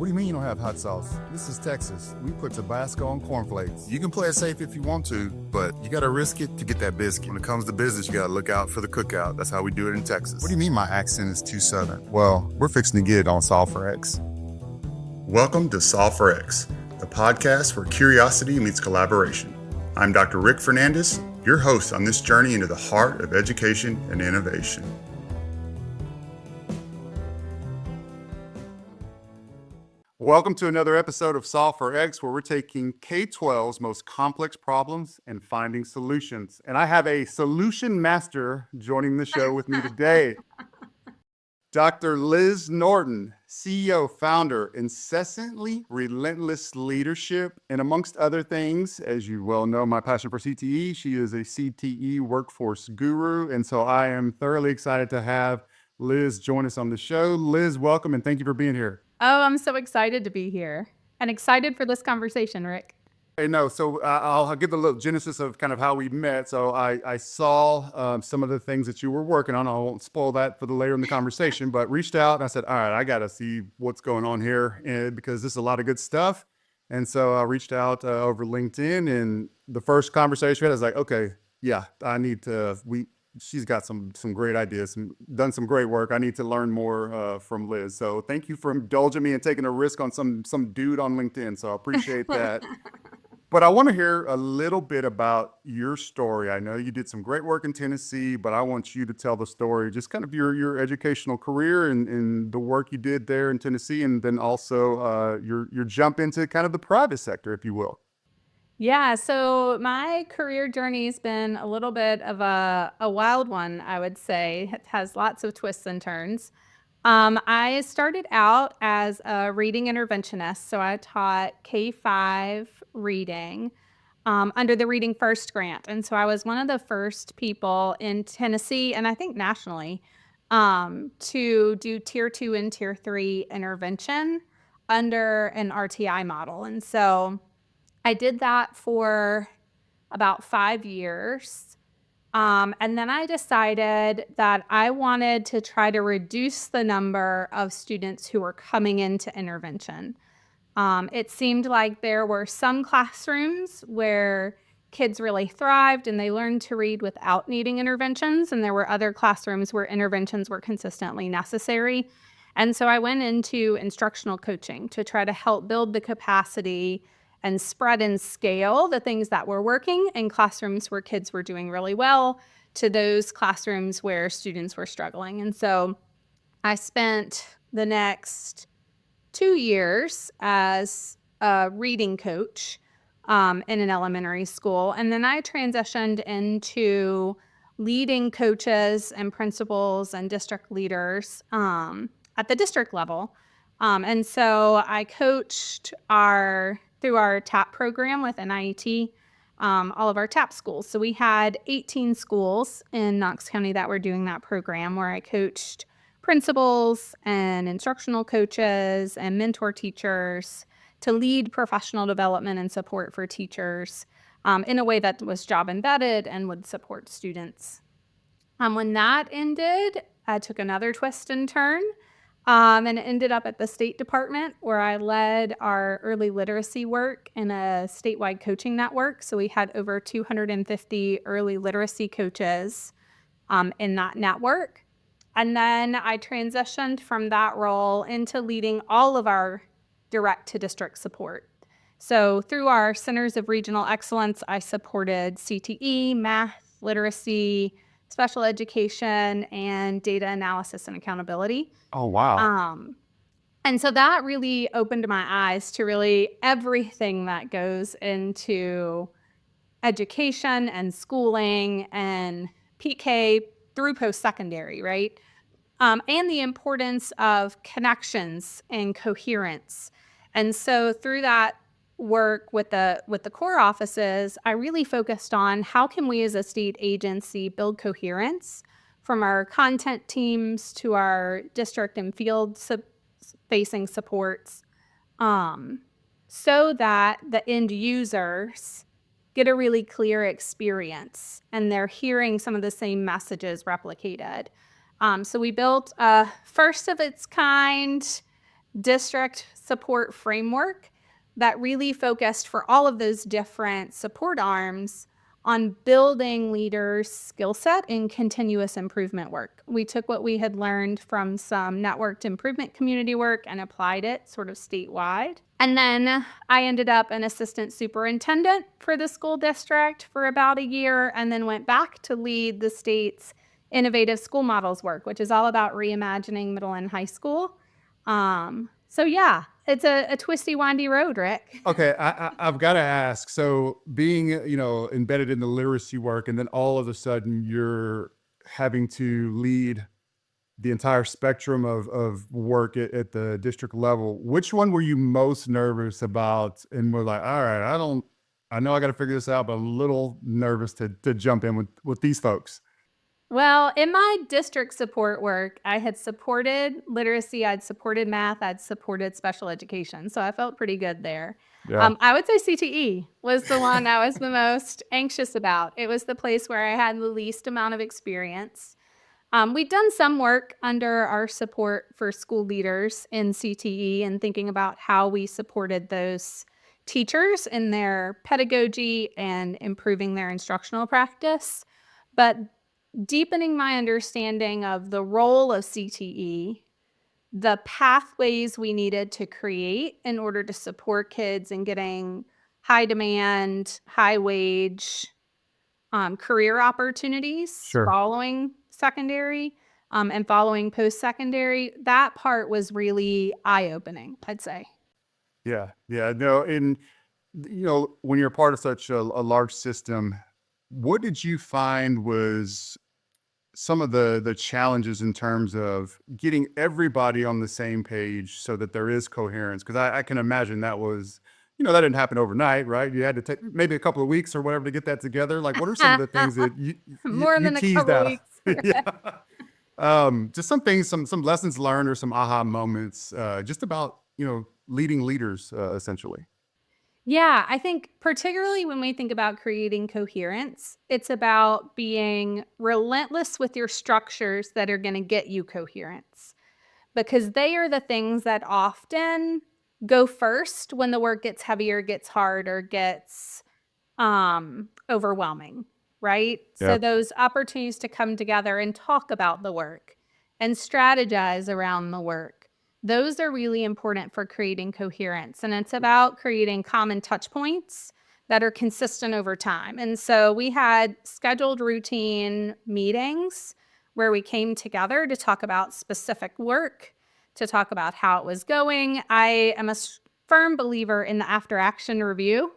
What do you mean you don't have hot sauce? This is Texas. We put Tabasco on cornflakes. You can play it safe if you want to, but you gotta risk it to get that biscuit. When it comes to business, you gotta look out for the cookout. That's how we do it in Texas. What do you mean my accent is too southern? Well, we're fixing to get it on Solve for X. Welcome to Solve for X, the podcast where curiosity meets collaboration. I'm Dr. Rick Fernandez, your host on this journey into the heart of education and innovation. Welcome to another episode of Solve for X, where we're taking K-12's most complex problems and finding solutions. And I have a solution master joining the show with me today. Dr. Liz Norton, CEO, founder, Incessantly Relentless Leadership, and amongst other things, as you well know, my passion for CTE, she is a CTE workforce guru. And so I am thoroughly excited to have Liz join us on the show. Liz, welcome, and thank you for being here. Oh, I'm so excited to be here and excited for this conversation, Rick. Hey, no, so I'll give a little genesis of kind of how we met. So I saw some of the things that you were working on. I won't spoil that for the later in the conversation, but reached out and I said, all right, I got to see what's going on here because this is a lot of good stuff. And so I reached out over LinkedIn, and the first conversation we had, I was like, okay, yeah, I need to, she's got some great ideas and done some great work. I need to learn more from Liz. So thank you for indulging me and taking a risk on some dude on LinkedIn. So I appreciate that. But I want to hear a little bit about your story. I know you did some great work in Tennessee, but I want you to tell the story, just kind of your educational career and the work you did there in Tennessee, and then also your jump into kind of the private sector, if you will. Yeah, so my career journey has been a little bit of a wild one, I would say. It has lots of twists and turns. I started out as a reading interventionist, so I taught K-5 reading under the Reading First grant. And so I was one of the first people in Tennessee, and I think nationally, to do Tier 2 and Tier 3 intervention under an RTI model. And so I did that for about 5 years. And then I decided that I wanted to try to reduce the number of students who were coming into intervention. It seemed like there were some classrooms where kids really thrived and they learned to read without needing interventions, and there were other classrooms where interventions were consistently necessary. And so I went into instructional coaching to try to help build the capacity and spread and scale the things that were working in classrooms where kids were doing really well to those classrooms where students were struggling. And so I spent the next 2 years as a reading coach in an elementary school. And then I transitioned into leading coaches and principals and district leaders at the district level. And so I coached through our TAP program with NIET, all of our TAP schools. So we had 18 schools in Knox County that were doing that program, where I coached principals and instructional coaches and mentor teachers to lead professional development and support for teachers in a way that was job embedded and would support students. When that ended, I took another twist and turn. And it ended up at the State Department, where I led our early literacy work in a statewide coaching network. So we had over 250 early literacy coaches in that network. And then I transitioned from that role into leading all of our direct-to-district support. So through our Centers of Regional Excellence, I supported CTE, math, literacy, special education, and data analysis and accountability. Oh, wow. And so that really opened my eyes to really everything that goes into education and schooling and PK through post-secondary, right? And the importance of connections and coherence. And so through that work with the core offices, I really focused on how can we as a state agency build coherence from our content teams to our district and field facing supports, so that the end users get a really clear experience and they're hearing some of the same messages replicated. So we built a first of its kind district support framework that really focused for all of those different support arms on building leaders' skill set in continuous improvement work. We took what we had learned from some networked improvement community work and applied it sort of statewide. And then I ended up an assistant superintendent for the school district for about a year, and then went back to lead the state's innovative school models work, which is all about reimagining middle and high school. So yeah, it's a twisty, windy road, Rick. Okay, I've got to ask. So, being embedded in the literacy work, and then all of a sudden you're having to lead the entire spectrum of work at the district level. Which one were you most nervous about? And we're like, all right, I know I got to figure this out, but a little nervous to jump in with these folks. Well, in my district support work, I had supported literacy, I'd supported math, I'd supported special education. So I felt pretty good there. Yeah, I would say CTE was the one I was the most anxious about. It was the place where I had the least amount of experience. We'd done some work under our support for school leaders in CTE and thinking about how we supported those teachers in their pedagogy and improving their instructional practice. But deepening my understanding of the role of CTE, the pathways we needed to create in order to support kids in getting high demand, high wage career opportunities sure. following secondary and following post secondary, that part was really eye opening, I'd say. Yeah, yeah. No, and when you're part of such a large system, what did you find was some of the challenges in terms of getting everybody on the same page so that there is coherence? Because I can imagine that was, that didn't happen overnight, right? You had to take maybe a couple of weeks or whatever to get that together. Like, what are some of the things that More you than a teased couple out? weeks. Yeah. Just some things, some lessons learned or some aha moments, just about leading leaders, essentially. Yeah, I think particularly when we think about creating coherence, it's about being relentless with your structures that are going to get you coherence, because they are the things that often go first when the work gets heavier, gets harder, gets overwhelming, right? So Yeah, those opportunities to come together and talk about the work and strategize around the work, those are really important for creating coherence. And it's about creating common touch points that are consistent over time. And so we had scheduled routine meetings where we came together to talk about specific work, to talk about how it was going. I am a firm believer in the after action review,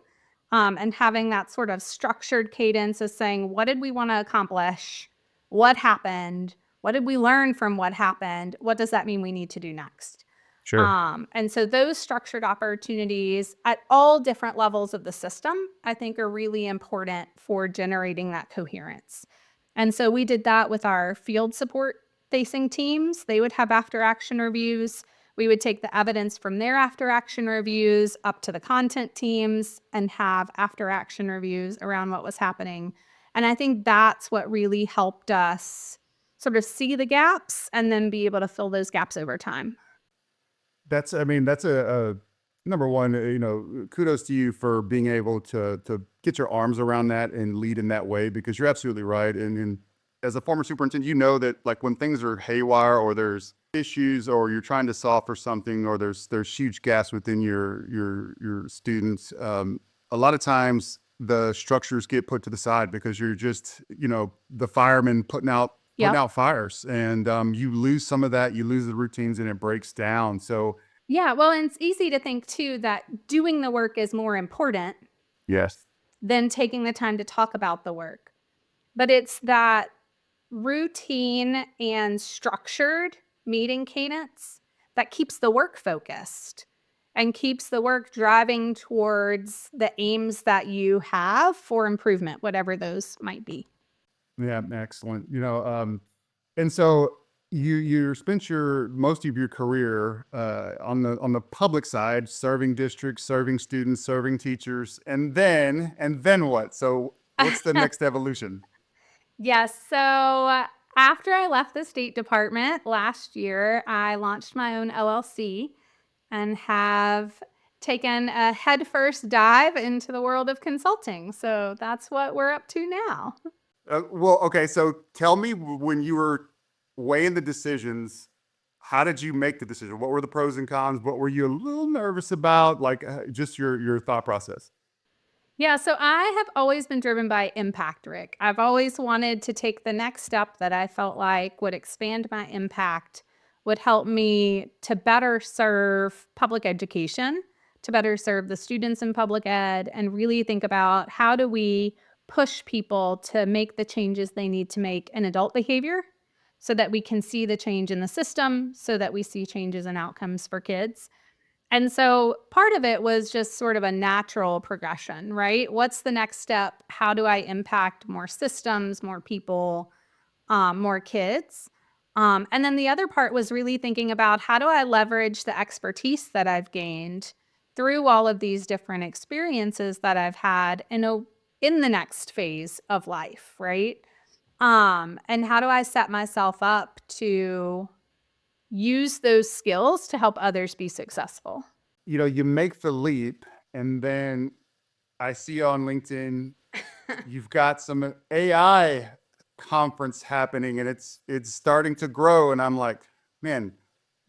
and having that sort of structured cadence of saying, what did we want to accomplish? What happened? What did we learn from what happened? What does that mean we need to do next? sure. And so those structured opportunities at all different levels of the system, I think, are really important for generating that coherence. And so we did that with our field support facing teams. They would have after action reviews. We would take the evidence from their after action reviews up to the content teams and have after action reviews around what was happening. And I think that's what really helped us sort of see the gaps and then be able to fill those gaps over time. I mean, that's a number one. Kudos to you for being able to get your arms around that and lead in that way, because you're absolutely right. And as a former superintendent, you know that like when things are haywire or there's issues or you're trying to solve for something or there's huge gaps within your students. A lot of times the structures get put to the side because you're just the firemen putting Yep. out fires, and you lose some of that. You lose the routines, and it breaks down. So Yeah. Well, and it's easy to think too that doing the work is more important yes, than taking the time to talk about the work. But it's that routine and structured meeting cadence that keeps the work focused and keeps the work driving towards the aims that you have for improvement, whatever those might be. yeah, excellent. And so you spent your most of your career on the public side, serving districts, serving students, serving teachers, and then what? So what's the next evolution? Yes. So after I left the State Department last year, I launched my own LLC and have taken a headfirst dive into the world of consulting. So that's what we're up to now. Well, okay. So tell me, when you were weighing the decisions, how did you make the decision? What were the pros and cons? What were you a little nervous about? Like, just your thought process. Yeah, so I have always been driven by impact, Rick. I've always wanted to take the next step that I felt like would expand my impact, would help me to better serve public education, to better serve the students in public ed, and really think about how do we push people to make the changes they need to make in adult behavior so that we can see the change in the system, so that we see changes in outcomes for kids. And so part of it was just sort of a natural progression, right? What's the next step? How do I impact more systems, more people, more kids? And then the other part was really thinking about how do I leverage the expertise that I've gained through all of these different experiences that I've had in the next phase of life, right? And how do I set myself up to use those skills to help others be successful? You make the leap, and then I see on LinkedIn you've got some AI conference happening, and it's starting to grow. And I'm like, man,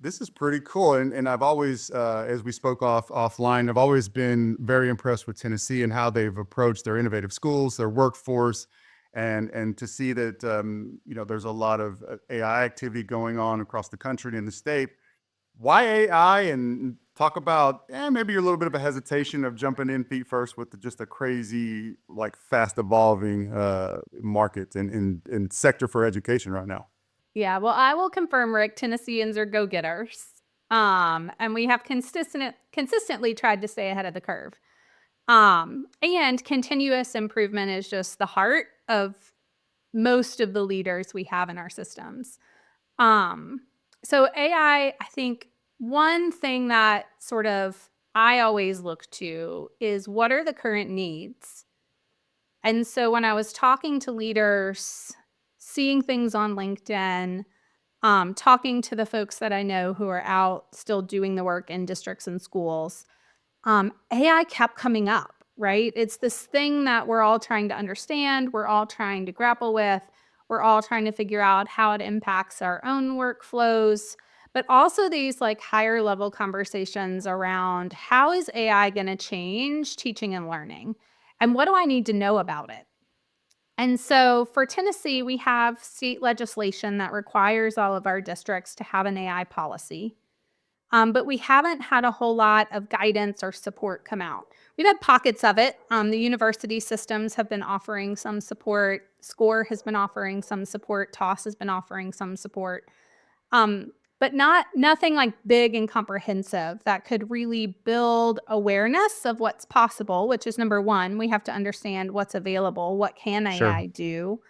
this is pretty cool. And I've always, as we spoke offline, I've always been very impressed with Tennessee and how they've approached their innovative schools, their workforce, and to see that there's a lot of AI activity going on across the country and in the state. Why AI? And talk about maybe a little bit of a hesitation of jumping in feet first with just a crazy, like, fast evolving market and sector for education right now. Yeah, well, I will confirm, Rick, Tennesseans are go-getters. And we have consistently tried to stay ahead of the curve. And continuous improvement is just the heart of most of the leaders we have in our systems. Um, so I think one thing that sort of I always look to is what are the current needs? And so when I was talking to leaders, seeing things on LinkedIn, talking to the folks that I know who are out still doing the work in districts and schools, AI kept coming up, right? It's this thing that we're all trying to understand, we're all trying to grapple with, we're all trying to figure out how it impacts our own workflows, but also these like higher level conversations around how is AI going to change teaching and learning? And what do I need to know about it? And so for Tennessee, we have state legislation that requires all of our districts to have an AI policy. But we haven't had a whole lot of guidance or support come out. We've had pockets of it. The university systems have been offering some support. SCORE has been offering some support. TOS has been offering some support. But nothing like big and comprehensive that could really build awareness of what's possible, which is number one. We have to understand what's available. What can Sure. AI do?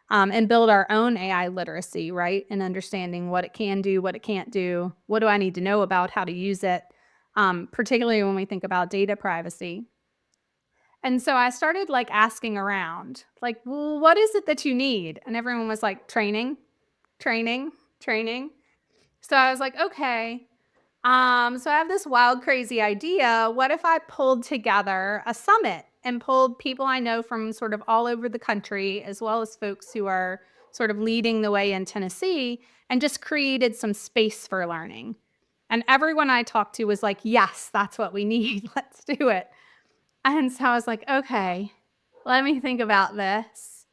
And build our own AI literacy, right? And understanding what it can do, what it can't do. What do I need to know about how to use it, particularly when we think about data privacy. And so I started like asking around, like, well, what is it that you need? And everyone was like, training, training, training. So I was like, okay. So I have this wild, crazy idea. What if I pulled together a summit and pulled people I know from sort of all over the country, as well as folks who are sort of leading the way in Tennessee, and just created some space for learning? And everyone I talked to was like, yes, that's what we need. Let's do it. And so I was like, okay, let me think about this.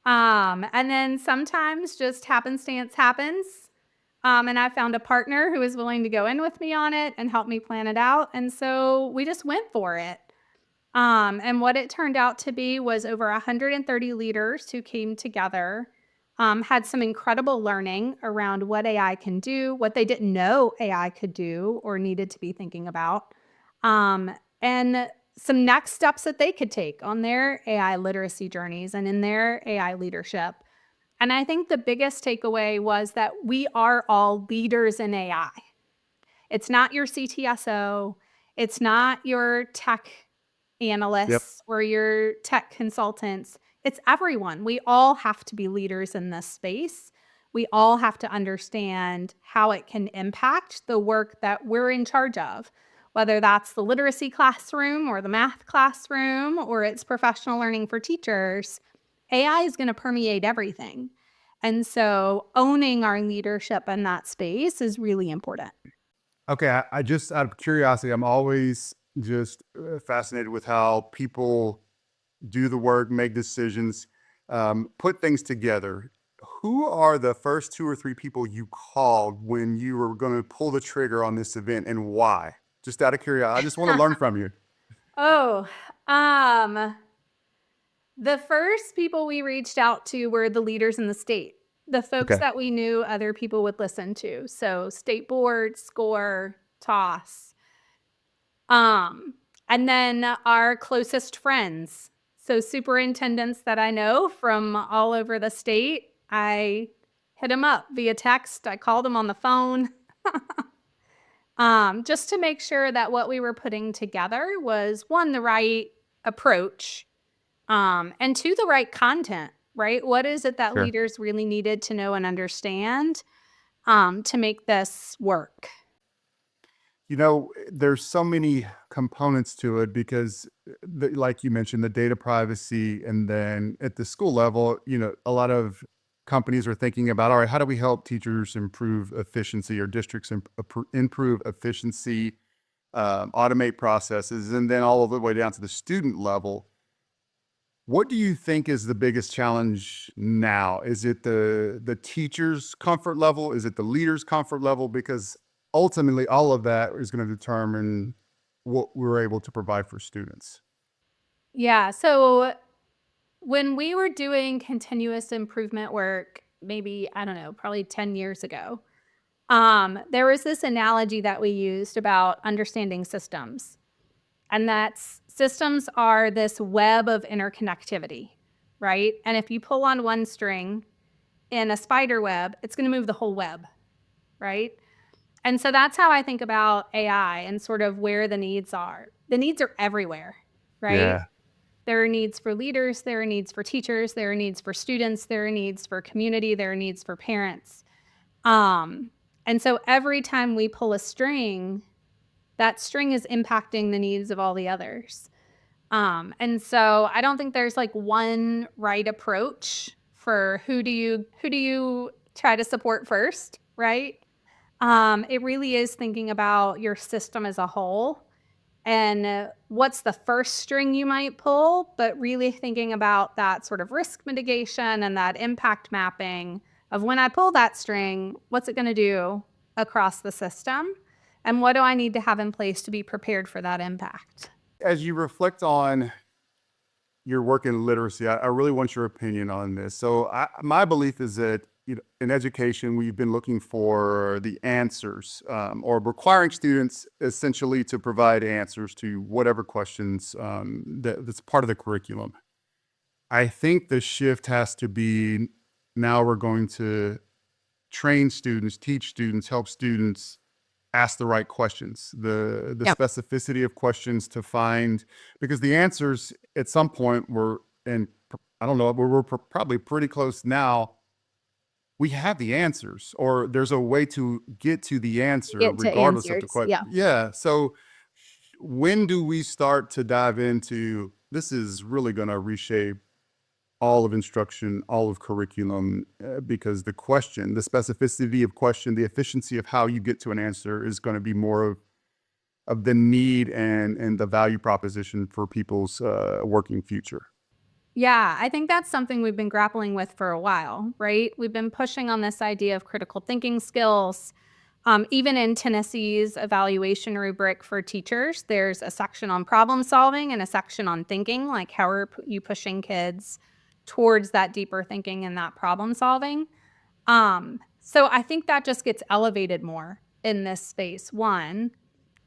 And then sometimes just happenstance happens. And I found a partner who was willing to go in with me on it and help me plan it out. And so we just went for it. And what it turned out to be was over 130 leaders who came together, had some incredible learning around what AI can do, what they didn't know AI could do or needed to be thinking about, and some next steps that they could take on their AI literacy journeys and in their AI leadership. And I think the biggest takeaway was that we are all leaders in AI. It's not your CTSO, it's not your tech Yep. analysts or your tech consultants. It's everyone. We all have to be leaders in this space. we all have to understand how it can impact the work that we're in charge of, whether that's the literacy classroom or the math classroom or it's professional learning for teachers. AI is going to permeate everything. And so owning our leadership in that space is really important. Okay, I just out of curiosity, I'm always just fascinated with how people do the work, make decisions, put things together. Who are the first two or three people you called when you were going to pull the trigger on this event, and why? Just out of curiosity, I just want to learn from you. Oh, um, the first people we reached out to were the leaders in the state, the folks Okay, that we knew other people would listen to. So state board, SCORE, TOS. Um, and then our closest friends. So superintendents that I know from all over the state, I hit them up via text. I called them on the phone. Just to make sure that what we were putting together was one, the right approach, and two, the right content, right? What is it that sure. leaders really needed to know and understand to make this work? You know, there's so many components to it because, like you mentioned, the data privacy, and then at the school level, a lot of companies are thinking about, all right, how do we help teachers improve efficiency or districts improve efficiency, automate processes, and then all the way down to the student level. What do you think is the biggest challenge now? Is it the teacher's comfort level? Is it the leader's comfort level? Because ultimately, all of that is going to determine what we're able to provide for students. Yeah. So when we were doing continuous improvement work, maybe, I don't know, probably 10 years ago, there was this analogy that we used about understanding systems. And that's systems are this web of interconnectivity, right? And if you pull on one string in a spider web, it's going to move the whole web, right? And so that's how I think about AI and sort of where the needs are. The needs are everywhere, right? Yeah. There are needs for leaders, there are needs for teachers, there are needs for students, there are needs for community, there are needs for parents. Um, and so every time we pull a string, that string is impacting the needs of all the others. And so I don't think there's like one right approach for who do you try to support first, right? It really is thinking about your system as a whole and what's the first string you might pull, but really thinking about that sort of risk mitigation and that impact mapping of when I pull that string, what's it going to do across the system? And what do I need to have in place to be prepared for that impact? As you reflect on your work in literacy, I really want your opinion on this. So, my belief is that in education, we've been looking for the answers, or requiring students essentially to provide answers to whatever questions that's part of the curriculum. I think the shift has to be, now we're going to train students, teach students, help students ask the right questions, the Yep. specificity of questions to find, because the answers at some point were, and I don't know, we're probably pretty close now. We have the answers, or there's a way to get to the answer Get to regardless of the answers. question. Yeah. Yeah. So when do we start to dive into this is really going to reshape all of instruction, all of curriculum, because the question, the specificity of question, the efficiency of how you get to an answer is going to be more of the need and the value proposition for people's working future. Yeah, I think that's something we've been grappling with for a while, right? We've been pushing on this idea of critical thinking skills. Even in Tennessee's evaluation rubric for teachers, there's a section on problem solving and a section on thinking, like how are you pushing kids towards that deeper thinking and that problem solving. So I think that just gets elevated more in this space. One,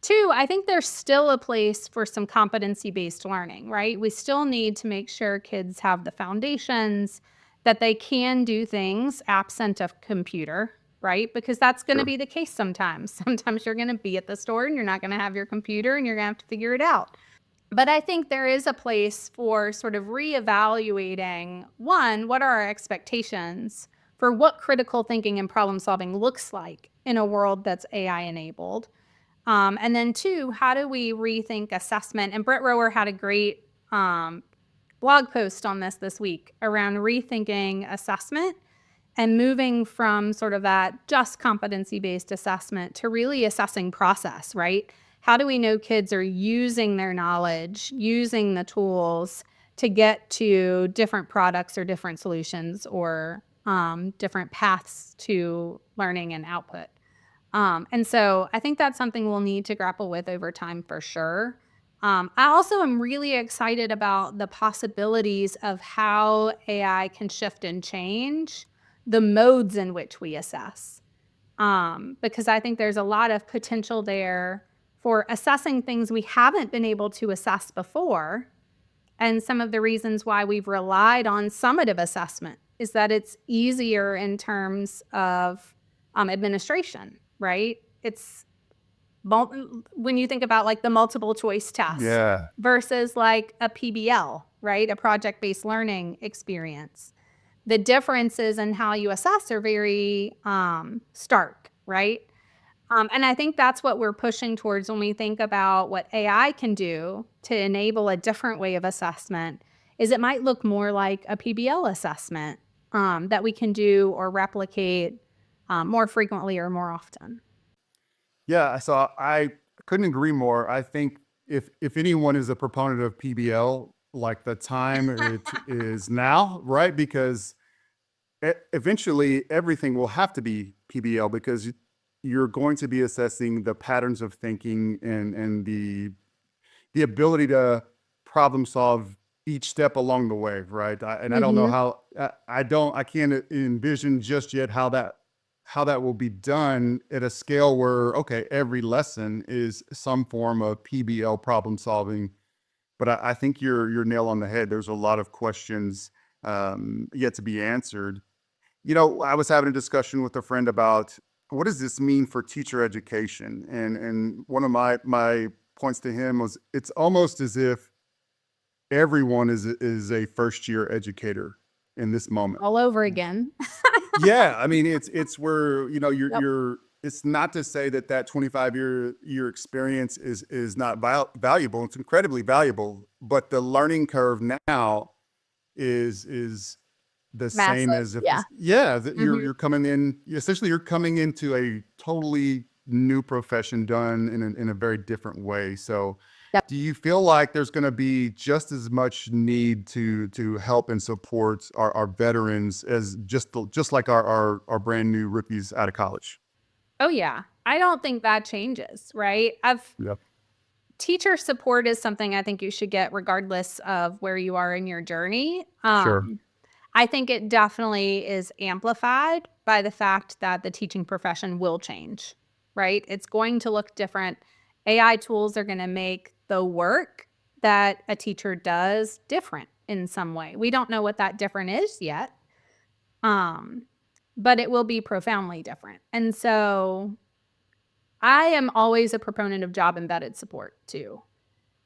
two, I think there's still a place for some competency-based learning, right? We still need to make sure kids have the foundations, that they can do things absent of computer, right? Because that's gonna Sure. be the case sometimes. Sometimes you're gonna be at the store and you're not gonna have your computer and you're gonna have to figure it out. But I think there is a place for sort of reevaluating, one, what are our expectations for what critical thinking and problem solving looks like in a world that's AI enabled. And then two, how do we rethink assessment? And Britt Rower had a great blog post on this week around rethinking assessment and moving from sort of that just competency-based assessment to really assessing process, right? How do we know kids are using their knowledge, using the tools to get to different products or different solutions or different paths to learning and output? And so I think that's something we'll need to grapple with over time for sure. I also am really excited about the possibilities of how AI can shift and change the modes in which we assess. Because I think there's a lot of potential there for assessing things we haven't been able to assess before. And some of the reasons why we've relied on summative assessment is that it's easier in terms of administration, right? It's when you think about like the multiple choice test Yeah. versus like a PBL, right? A project-based learning experience. The differences in how you assess are very stark, right? And I think that's what we're pushing towards when we think about what AI can do to enable a different way of assessment is it might look more like a PBL assessment that we can do or replicate more frequently or more often. Yeah, so I couldn't agree more. I think if anyone is a proponent of PBL, like the time it is now, right? Because eventually everything will have to be PBL because you're going to be assessing the patterns of thinking and the ability to problem solve each step along the way, right? And I don't know Mm-hmm. how I can't envision just yet how that will be done at a scale where okay, every lesson is some form of PBL problem solving. But I think you're nail on the head. There's a lot of questions yet to be answered. You know, I was having a discussion with a friend about what does this mean for teacher education, and one of my points to him was it's almost as if everyone is a first year educator in this moment. All over again. Yeah, I mean it's where you know Yep. you're it's not to say that that 25-year experience is not valuable. It's incredibly valuable, but the learning curve now is the same Massive. as if Yeah. yeah, that Hmm. you're coming in essentially you're coming into a totally new profession done in a very different way. So Yep. do you feel like there's going to be just as much need to help and support our veterans as just like our brand new rookies out of college? Oh yeah. I don't think that changes, right? Yep. Teacher support is something I think you should get regardless of where you are in your journey. Sure. I think it definitely is amplified by the fact that the teaching profession will change, right? It's going to look different. AI tools are going to make the work that a teacher does different in some way. We don't know what that different is yet, um, but it will be profoundly different. And so I am always a proponent of job embedded support too.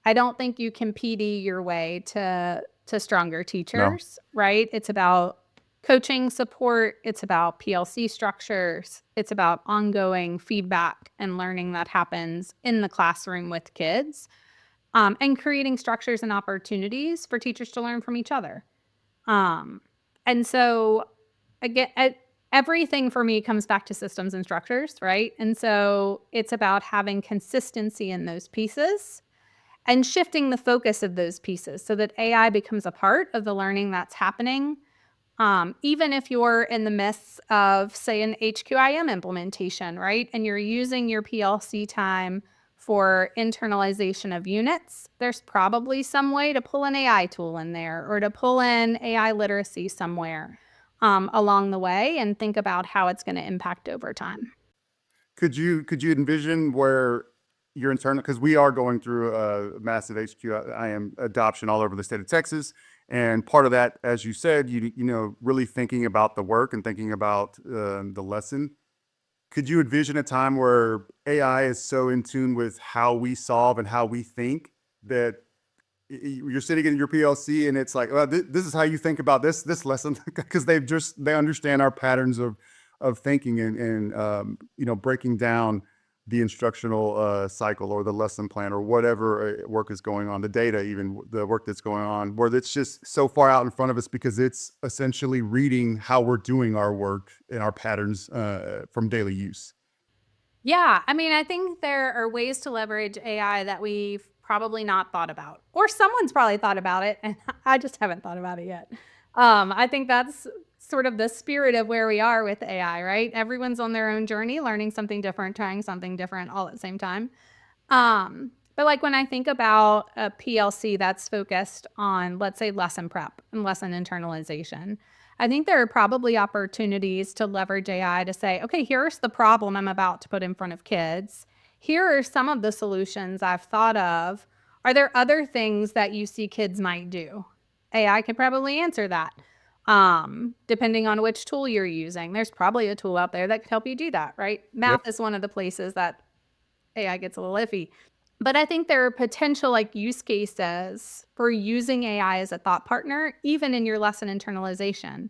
I don't think you can PD your way to stronger No. teachers, right? It's about coaching support, it's about PLC structures, it's about ongoing feedback and learning that happens in the classroom with kids, and creating structures and opportunities for teachers to learn from each other. Um, and so again, everything for me comes back to systems and structures, right? And so it's about having consistency in those pieces and shifting the focus of those pieces so that AI becomes a part of the learning that's happening. Even if you're in the midst of, say, an HQIM implementation, right? And you're using your PLC time for internalization of units, there's probably some way to pull an AI tool in there or to pull in AI literacy somewhere along the way and think about how it's going to impact over time. Could you envision where your internal because we are going through a massive HQIM adoption all over the state of Texas, and part of that, as you said, you know, really thinking about the work and thinking about the lesson. Could you envision a time where AI is so in tune with how we solve and how we think that you're sitting in your PLC and it's like, well, this is how you think about this lesson, because they understand our patterns of thinking and breaking down the instructional cycle or the lesson plan or whatever work is going on, the data, even the work that's going on, where it's just so far out in front of us because it's essentially reading how we're doing our work and our patterns from daily use. Yeah, I mean, I think there are ways to leverage AI that we've probably not thought about, or someone's probably thought about it, and I just haven't thought about it yet. I think that's sort of the spirit of where we are with AI, right? Everyone's on their own journey, learning something different, trying something different all at the same time. But like when I think about a PLC that's focused on, let's say, lesson prep and lesson internalization, I think there are probably opportunities to leverage AI to say, okay, here's the problem I'm about to put in front of kids. Here are some of the solutions I've thought of. Are there other things that you see kids might do? AI could probably answer that. Depending on which tool you're using, there's probably a tool out there that could help you do that, right? Yep. Math is one of the places that AI gets a little iffy. But I think there are potential like use cases for using AI as a thought partner, even in your lesson internalization,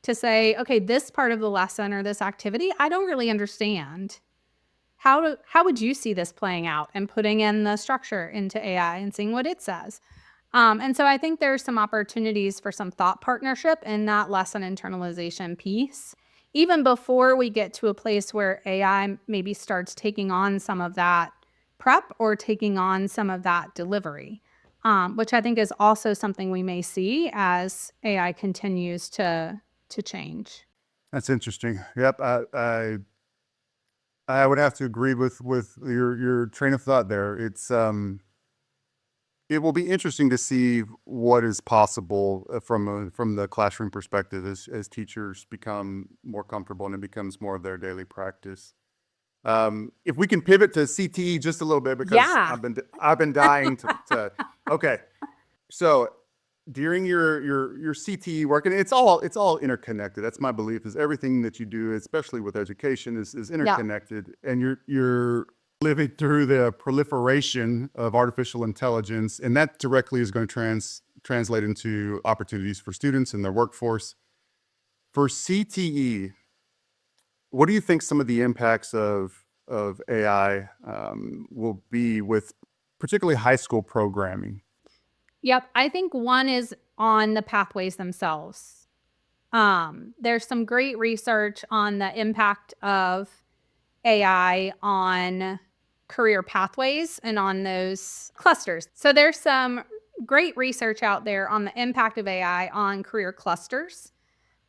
to say, okay, this part of the lesson or this activity, I don't really understand. How would you see this playing out, and putting in the structure into AI and seeing what it says? And so I think there's some opportunities for some thought partnership in that lesson internalization piece, even before we get to a place where AI maybe starts taking on some of that prep or taking on some of that delivery, which I think is also something we may see as AI continues to change. That's interesting. Yep. I would have to agree with your train of thought there. It will be interesting to see what is possible from the classroom perspective as teachers become more comfortable and it becomes more of their daily practice. If we can pivot to CTE just a little bit, because Yeah. I've been dying to okay. So during your CTE work, and it's all interconnected. That's my belief, is everything that you do, especially with education, is Yeah. interconnected. And you're living through the proliferation of artificial intelligence, and that directly is going to translate into opportunities for students in their workforce. For CTE, what do you think some of the impacts of AI will be with particularly high school programming? Yep. I think one is on the pathways themselves. There's some great research on the impact of AI on career pathways and on those clusters. So there's some great research out there on the impact of AI on career clusters.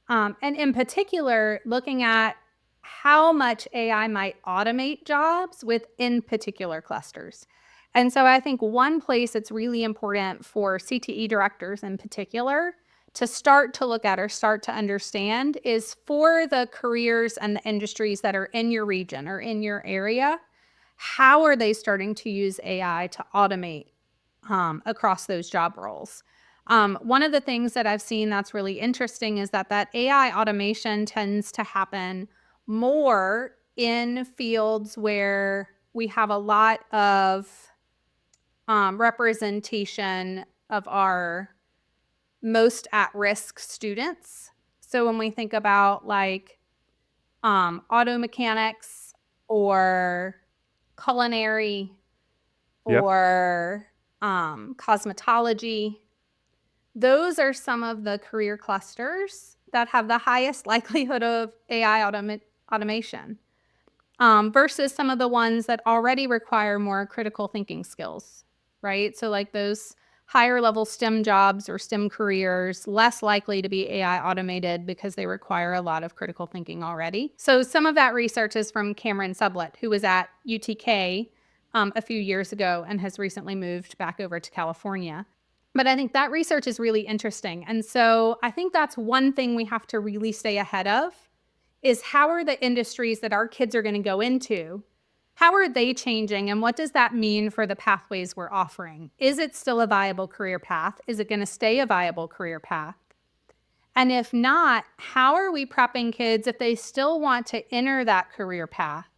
And in particular, looking at how much AI might automate jobs within particular clusters. And so I think one place it's really important for CTE directors in particular to start to look at or start to understand is for the careers and the industries that are in your region or in your area, how are they starting to use AI to automate across those job roles? One of the things that I've seen that's really interesting is that AI automation tends to happen more in fields where we have a lot of representation of our most at-risk students. So when we think about like auto mechanics or culinary Yep. or cosmetology, those are some of the career clusters that have the highest likelihood of AI automation, versus some of the ones that already require more critical thinking skills, right? So like those higher level STEM jobs or STEM careers, less likely to be AI automated because they require a lot of critical thinking already. So some of that research is from Cameron Sublett, who was at UTK a few years ago and has recently moved back over to California. But I think that research is really interesting. And so I think that's one thing we have to really stay ahead of is how are the industries that our kids are going to go into, how are they changing, and what does that mean for the pathways we're offering? Is it still a viable career path? Is it going to stay a viable career path? And if not, how are we prepping kids if they still want to enter that career path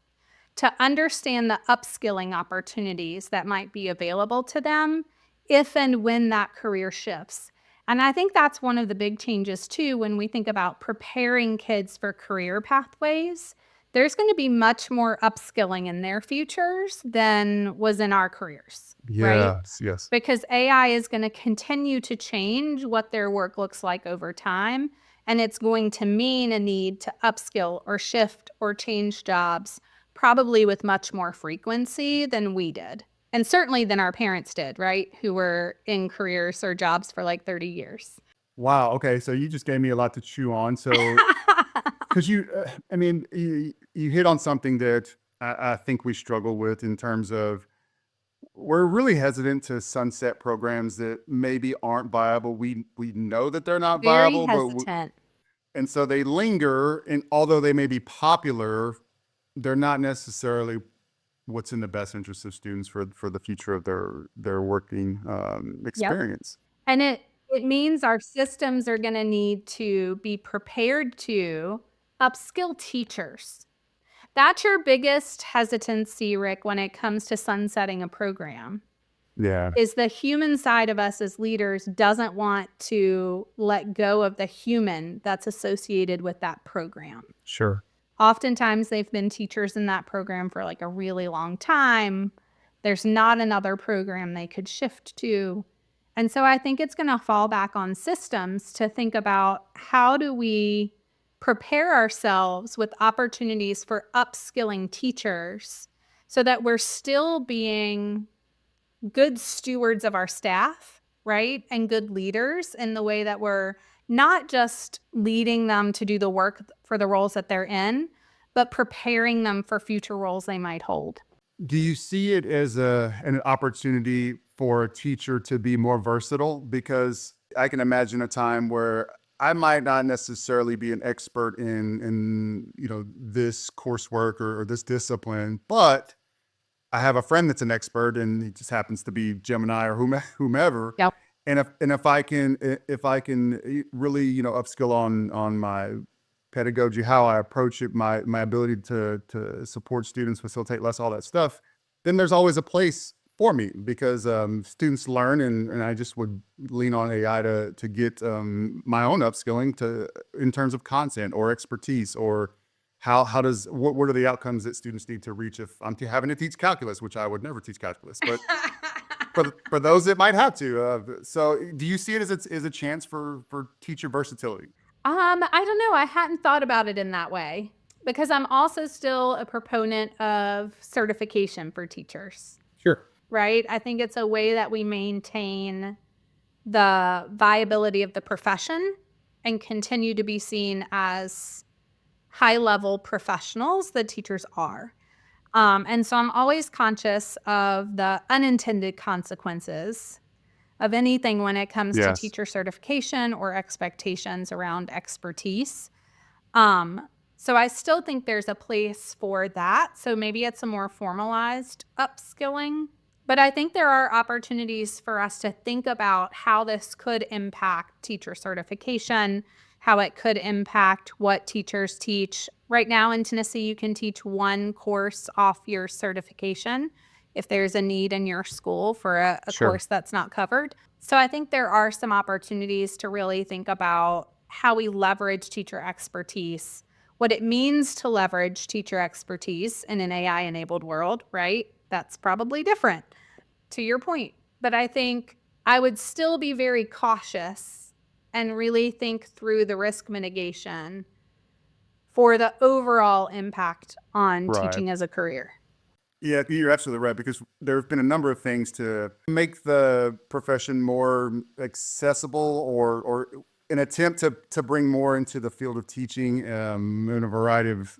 to understand the upskilling opportunities that might be available to them if and when that career shifts. And I think that's one of the big changes too when we think about preparing kids for career pathways. There's going to be much more upskilling in their futures than was in our careers, right? Yes, yes. Because AI is going to continue to change what their work looks like over time. And it's going to mean a need to upskill or shift or change jobs, probably with much more frequency than we did. And certainly than our parents did, right? Who were in careers or jobs for like 30 years. Wow. Okay. So you just gave me a lot to chew on. So, because I mean, you hit on something that I think we struggle with in terms of we're really hesitant to sunset programs that maybe aren't viable. We know that they're not Very viable, but hesitant. and so they linger. And although they may be popular, they're not necessarily what's in the best interest of students for the future of their working Yep. experience. And it means our systems are going to need to be prepared to upskill teachers. That's your biggest hesitancy, Rick, when it comes to sunsetting a program. Yeah, Is the human side of us as leaders doesn't want to let go of the human that's associated with that program. sure. Oftentimes, they've been teachers in that program for like a really long time. There's not another program they could shift to. And so I think it's going to fall back on systems to think about how do we prepare ourselves with opportunities for upskilling teachers so that we're still being good stewards of our staff, right? And good leaders in the way that we're not just leading them to do the work for the roles that they're in, but preparing them for future roles they might hold. Do you see it as an opportunity for a teacher to be more versatile? Because I can imagine a time where I might not necessarily be an expert in this coursework or this discipline, but I have a friend that's an expert, and he just happens to be Gemini or whomever. Yep. And if I can really upskill on my pedagogy, how I approach it, my ability to support students, facilitate less, all that stuff, then there's always a place for me because students learn, and I just would lean on AI to get my own upskilling in terms of content or expertise or what are the outcomes that students need to reach if I'm having to teach calculus, which I would never teach calculus, but for those that might have to. So do you see it as a chance for teacher versatility? I don't know. I hadn't thought about it in that way because I'm also still a proponent of certification for teachers, Sure. right? I think it's a way that we maintain the viability of the profession and continue to be seen as high-level professionals that teachers are. And so I'm always conscious of the unintended consequences of anything when it comes to Yes. teacher certification or expectations around expertise. So I still think there's a place for that. So maybe it's a more formalized upskilling. But I think there are opportunities for us to think about how this could impact teacher certification, how it could impact what teachers teach. Right now in Tennessee, you can teach one course off your certification if there's a need in your school for a Sure. course that's not covered. So I think there are some opportunities to really think about how we leverage teacher expertise, what it means to leverage teacher expertise in an AI-enabled world, right? That's probably different, to your point. But I think I would still be very cautious and really think through the risk mitigation for the overall impact on Right. teaching as a career. Yeah, you're absolutely right, because there have been a number of things to make the profession more accessible or an attempt to bring more into the field of teaching in a variety of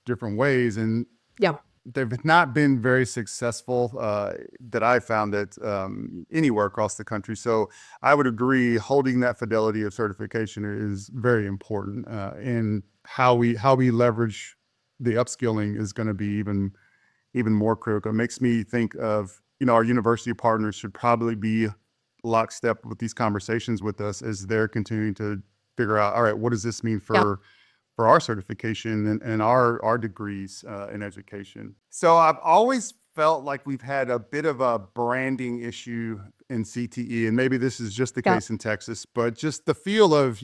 different ways. And Yeah. they've not been very successful that I found it anywhere across the country. So I would agree, holding that fidelity of certification is very important. And how we leverage the upskilling is going to be even more critical. It makes me think of, our university partners should probably be lockstep with these conversations with us as they're continuing to figure out, all right, what does this mean for our certification and our degrees in education. So I've always felt like we've had a bit of a branding issue in CTE, and maybe this is just the Yeah. case in Texas, but just the feel of,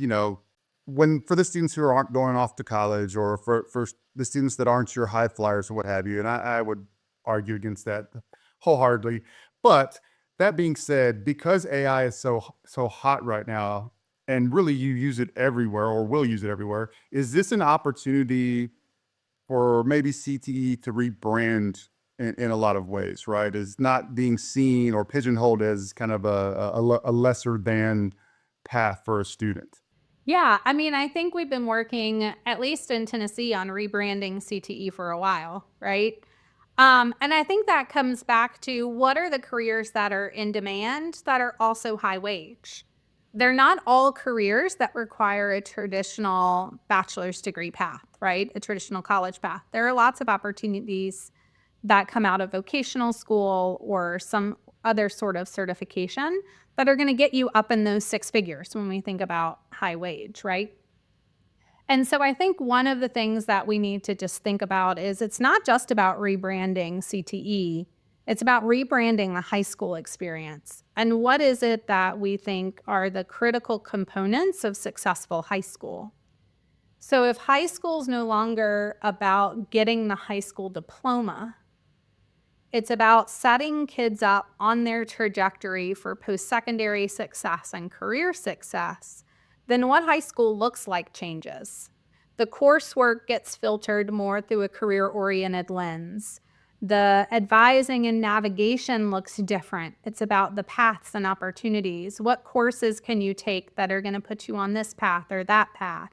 when for the students who aren't going off to college, or for the students that aren't your high flyers or what have you, and I would argue against that wholeheartedly. But that being said, because AI is so hot right now, and really you use it everywhere or will use it everywhere, is this an opportunity for maybe CTE to rebrand in a lot of ways, right? Is not being seen or pigeonholed as kind of a lesser than path for a student. Yeah, I mean, I think we've been working, at least in Tennessee, on rebranding CTE for a while, right? And I think that comes back to what are the careers that are in demand that are also high wage? They're not all careers that require a traditional bachelor's degree path, right? A traditional college path. There are lots of opportunities that come out of vocational school or some other sort of certification that are going to get you up in those six figures when we think about high wage, right? And so I think one of the things that we need to just think about is it's not just about rebranding CTE, it's about rebranding the high school experience. And what is it that we think are the critical components of successful high school? So if high school is no longer about getting the high school diploma, it's about setting kids up on their trajectory for post-secondary success and career success, then what high school looks like changes. The coursework gets filtered more through a career-oriented lens. The advising and navigation looks different. It's about the paths and opportunities. What courses can you take that are going to put you on this path or that path?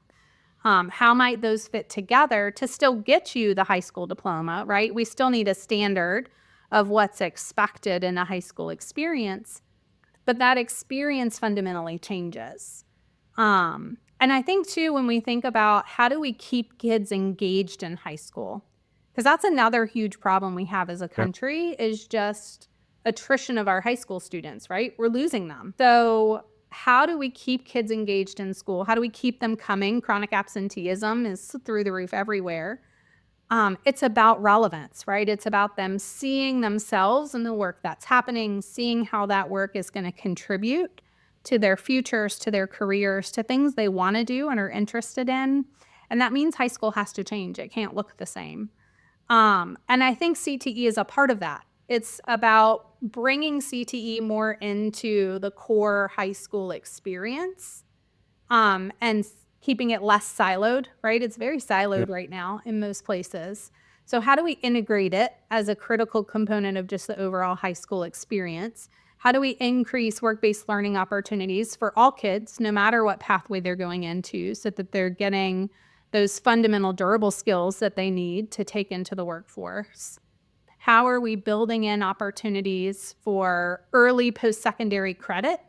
How might those fit together to still get you the high school diploma, right? We still need a standard of what's expected in a high school experience, but that experience fundamentally changes. And I think too, when we think about how do we keep kids engaged in high school, because that's another huge problem we have as a Yeah. country is just attrition of our high school students, right? We're losing them. So how do we keep kids engaged in school? How do we keep them coming? Chronic absenteeism is through the roof everywhere. It's about relevance, right? It's about them seeing themselves in the work that's happening, seeing how that work is going to contribute to their futures, to their careers, to things they want to do and are interested in. And that means high school has to change. It can't look the same. And I think CTE is a part of that. It's about bringing CTE more into the core high school experience, and keeping it less siloed, right? It's very Yeah. siloed right now in most places. So how do we integrate it as a critical component of just the overall high school experience? How do we increase work-based learning opportunities for all kids, no matter what pathway they're going into, so that they're getting those fundamental durable skills that they need to take into the workforce? How are we building in opportunities for early post-secondary credit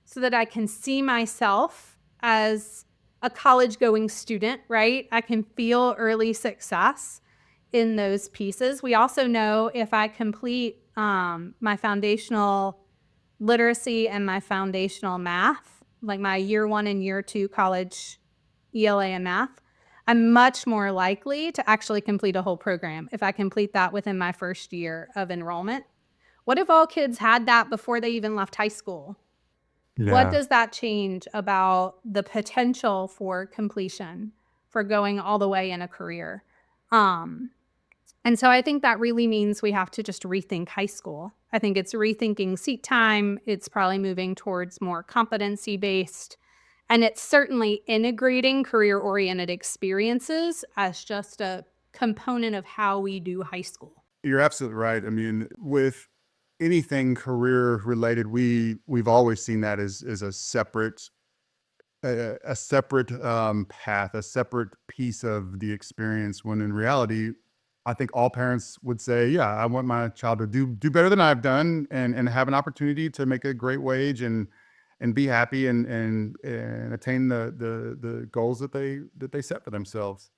so that I can see myself as a college going student, right? I can feel early success in those pieces. We also know if I complete my foundational literacy and my foundational math, like my year one and year two college ELA and math, I'm much more likely to actually complete a whole program if I complete that within my first year of enrollment. What if all kids had that before they even left high school? What Yeah. does that change about the potential for completion, for going all the way in a career? Um, and so I think that really means we have to just rethink high school. I think it's rethinking seat time. It's probably moving towards more competency based. And it's certainly integrating career oriented experiences as just a component of how we do high school. You're absolutely right. I mean, with anything career related, we've always seen that as a separate path, a separate piece of the experience. When in reality, I think all parents would say, "Yeah, I want my child to do better than I've done, and have an opportunity to make a great wage and be happy and attain the goals that they set for themselves."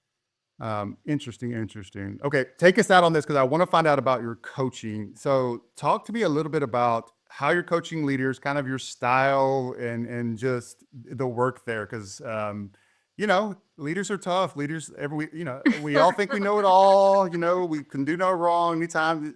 Interesting, interesting. Okay, take us out on this because I want to find out about your coaching. So, talk to me a little bit about how you're coaching leaders, kind of your style and just the work there. Because Leaders are tough. Leaders, we all think we know it all. We can do no wrong.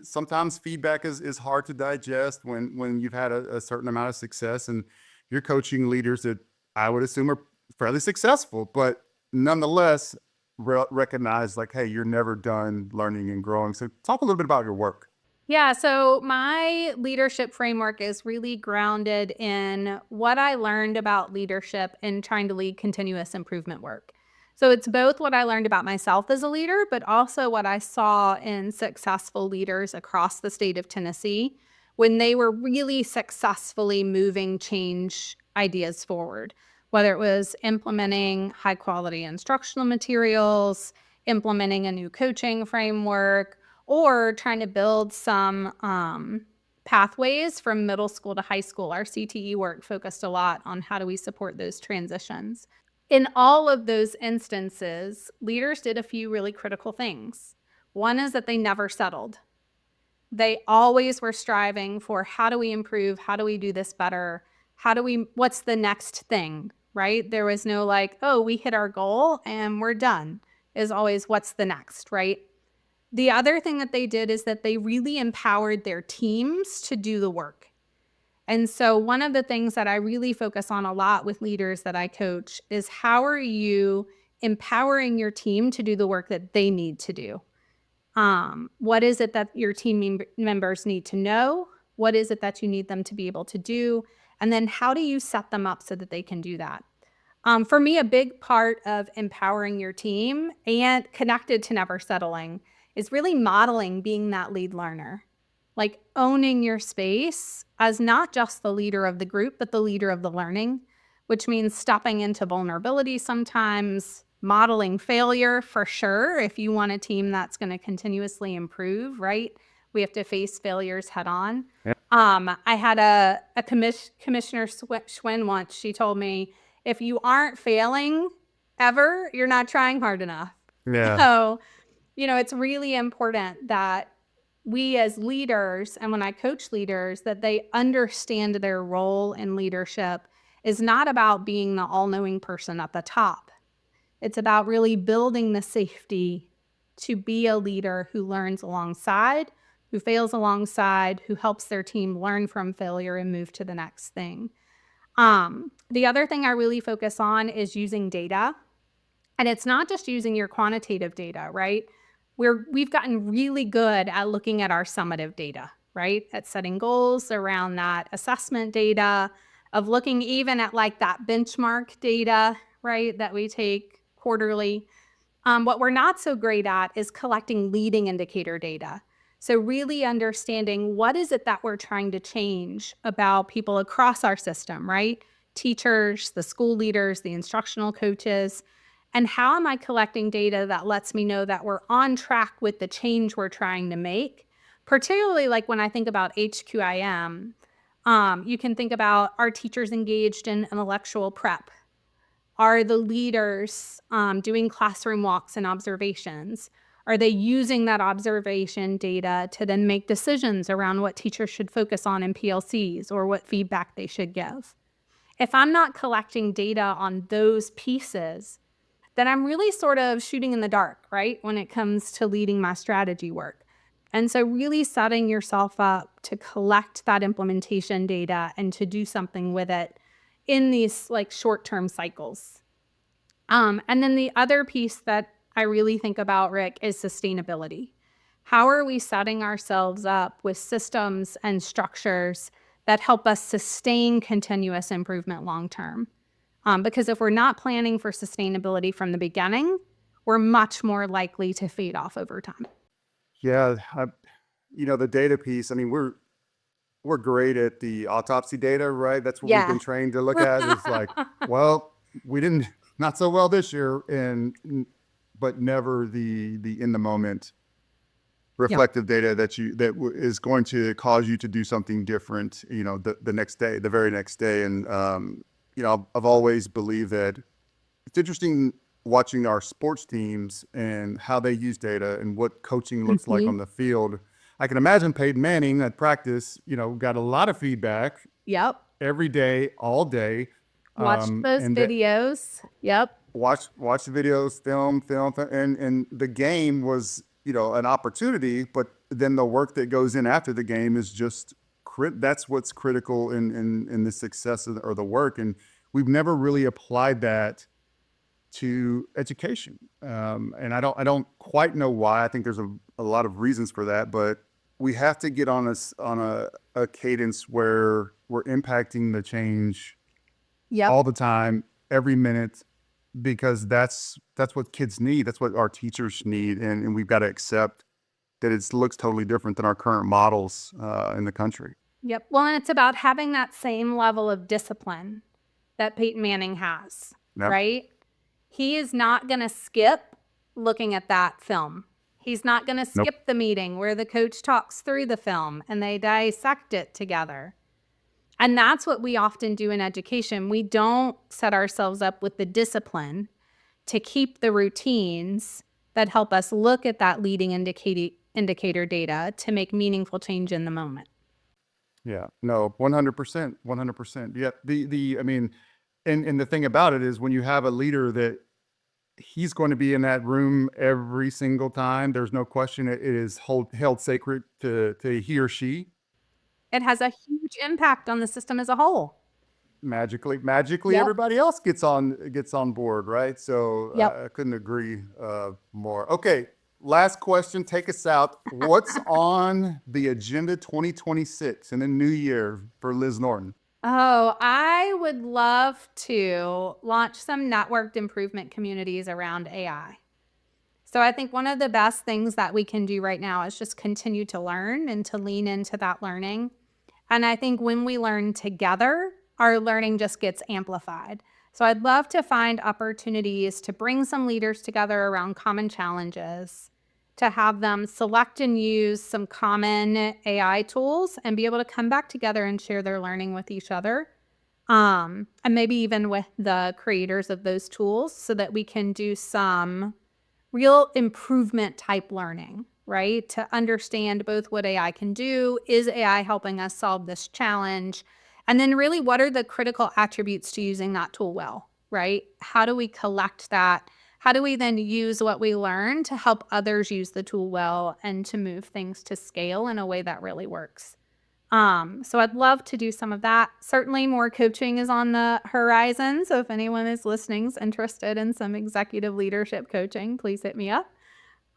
Sometimes feedback is hard to digest when you've had a certain amount of success, and you're coaching leaders that I would assume are fairly successful, but nonetheless recognize like, hey, you're never done learning and growing. So talk a little bit about your work. Yeah, so my leadership framework is really grounded in what I learned about leadership and trying to lead continuous improvement work. So it's both what I learned about myself as a leader, but also what I saw in successful leaders across the state of Tennessee when they were really successfully moving change ideas forward, whether it was implementing high quality instructional materials, implementing a new coaching framework, or trying to build some pathways from middle school to high school. Our CTE work focused a lot on how do we support those transitions. In all of those instances, leaders did a few really critical things. One is that they never settled. They always were striving for how do we improve? How do we do this better? What's the next thing, right? There was no like, oh, we hit our goal and we're done. Is always what's the next, right? The other thing that they did is that they really empowered their teams to do the work. And so one of the things that I really focus on a lot with leaders that I coach is how are you empowering your team to do the work that they need to do? What is it that your team members need to know? What is it that you need them to be able to do? And then how do you set them up so that they can do that? For me, a big part of empowering your team and connected to never settling is really modeling being that lead learner, like owning your space as not just the leader of the group, but the leader of the learning, which means stepping into vulnerability sometimes, modeling failure for sure. If you want a team that's going to continuously improve, right? We have to face failures head on. Yeah. I had a Commissioner Schwinn once. She told me, if you aren't failing ever, you're not trying hard enough. Yeah. So, it's really important that we as leaders, and when I coach leaders, that they understand their role in leadership is not about being the all-knowing person at the top. It's about really building the safety to be a leader who learns alongside, who fails alongside, who helps their team learn from failure and move to the next thing. The other thing I really focus on is using data. And it's not just using your quantitative data, right? We've gotten really good at looking at our summative data, right? At setting goals around that assessment data, of looking even at like that benchmark data, right? That we take quarterly. What we're not so great at is collecting leading indicator data. So really understanding what is it that we're trying to change about people across our system, right? Teachers, the school leaders, the instructional coaches, and how am I collecting data that lets me know that we're on track with the change we're trying to make? Particularly like when I think about HQIM, you can think about, are teachers engaged in intellectual prep? Are the leaders doing classroom walks and observations? Are they using that observation data to then make decisions around what teachers should focus on in PLCs or what feedback they should give? If I'm not collecting data on those pieces, then I'm really sort of shooting in the dark, right? When it comes to leading my strategy work. And so really setting yourself up to collect that implementation data and to do something with it in these like short-term cycles. And then the other piece that I really think about, Rick, is sustainability. How are we setting ourselves up with systems and structures that help us sustain continuous improvement long-term? Because if we're not planning for sustainability from the beginning, we're much more likely to fade off over time. Yeah. The data piece, I mean, we're great at the autopsy data, right? That's what we've been trained to look at. Is like, well, we didn't, not so well this year, but never the in the moment reflective data that is going to cause you to do something different, the next day, the very next day. And I've always believed that it's interesting watching our sports teams and how they use data and what coaching looks like on the field. I can imagine Peyton Manning at practice, got a lot of feedback Yep. every day, all day. Watch those videos. Yep. watch the videos, film, and the game was, an opportunity, but then the work that goes in after the game is just that's what's critical in the success or the work. And we've never really applied that to education. And I don't quite know why. I think there's a lot of reasons for that, but we have to get on a cadence where we're impacting the change Yep. all the time, every minute, because that's what kids need. That's what our teachers need. And we've got to accept that it looks totally different than our current models in the country. Yep. Well, and it's about having that same level of discipline that Peyton Manning has, Yep. right? He is not going to skip looking at that film. He's not going to Nope. skip the meeting where the coach talks through the film and they dissect it together. And that's what we often do in education. We don't set ourselves up with the discipline to keep the routines that help us look at that leading indicator data to make meaningful change in the moment. Yeah, no, 100%, 100%. Yeah, I mean, and the thing about it is when you have a leader that he's going to be in that room every single time, there's no question it is held sacred to he or she. It has a huge impact on the system as a whole. Magically, Yep. everybody else gets on board, right? So Yep. I couldn't agree more. Okay, last question, take us out. What's on the agenda 2026 in the new year for Liz Norton? Oh, I would love to launch some networked improvement communities around AI. So I think one of the best things that we can do right now is just continue to learn and to lean into that learning. And I think when we learn together, our learning just gets amplified. So I'd love to find opportunities to bring some leaders together around common challenges, to have them select and use some common AI tools and be able to come back together and share their learning with each other. And maybe even with the creators of those tools so that we can do some real improvement type learning, right? To understand both what AI can do, is AI helping us solve this challenge? And then really, what are the critical attributes to using that tool well, right? How do we collect that? How do we then use what we learn to help others use the tool well and to move things to scale in a way that really works? So I'd love to do some of that. Certainly more coaching is on the horizon. So if anyone is listening is interested in some executive leadership coaching, please hit me up.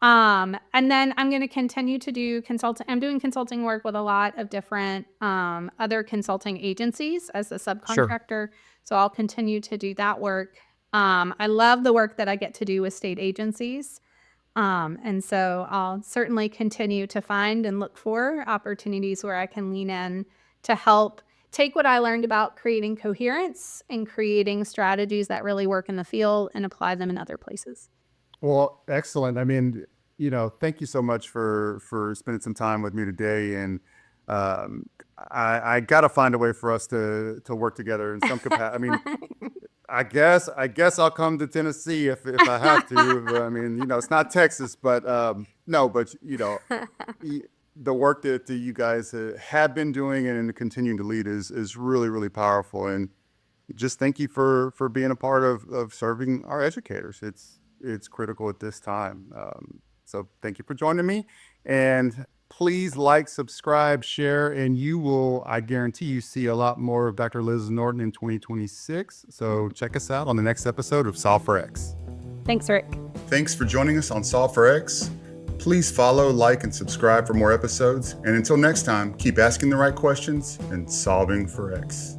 And then I'm going to continue to do consulting. I'm doing consulting work with a lot of different other consulting agencies as a subcontractor. So I'll continue to do that work. I love the work that I get to do with state agencies. And so I'll certainly continue to find and look for opportunities where I can lean in to help take what I learned about creating coherence and creating strategies that really work in the field and apply them in other places. Well, excellent. I mean, thank you so much for spending some time with me today. And I got to find a way for us to work together in some capacity. I mean, I guess I'll come to Tennessee if I have to. I mean, it's not Texas, but no, but the work that you guys have been doing and continuing to lead is really, really powerful. And just thank you for being a part of serving our educators. It's critical at this time. So thank you for joining me, and please like, subscribe, share, and you will, I guarantee you, see a lot more of Dr. Liz Norton in 2026. So check us out on the next episode of Solve for X. Thanks, Rick. Thanks for joining us on Solve for X. Please follow, like, and subscribe for more episodes. And until next time, keep asking the right questions and solving for X.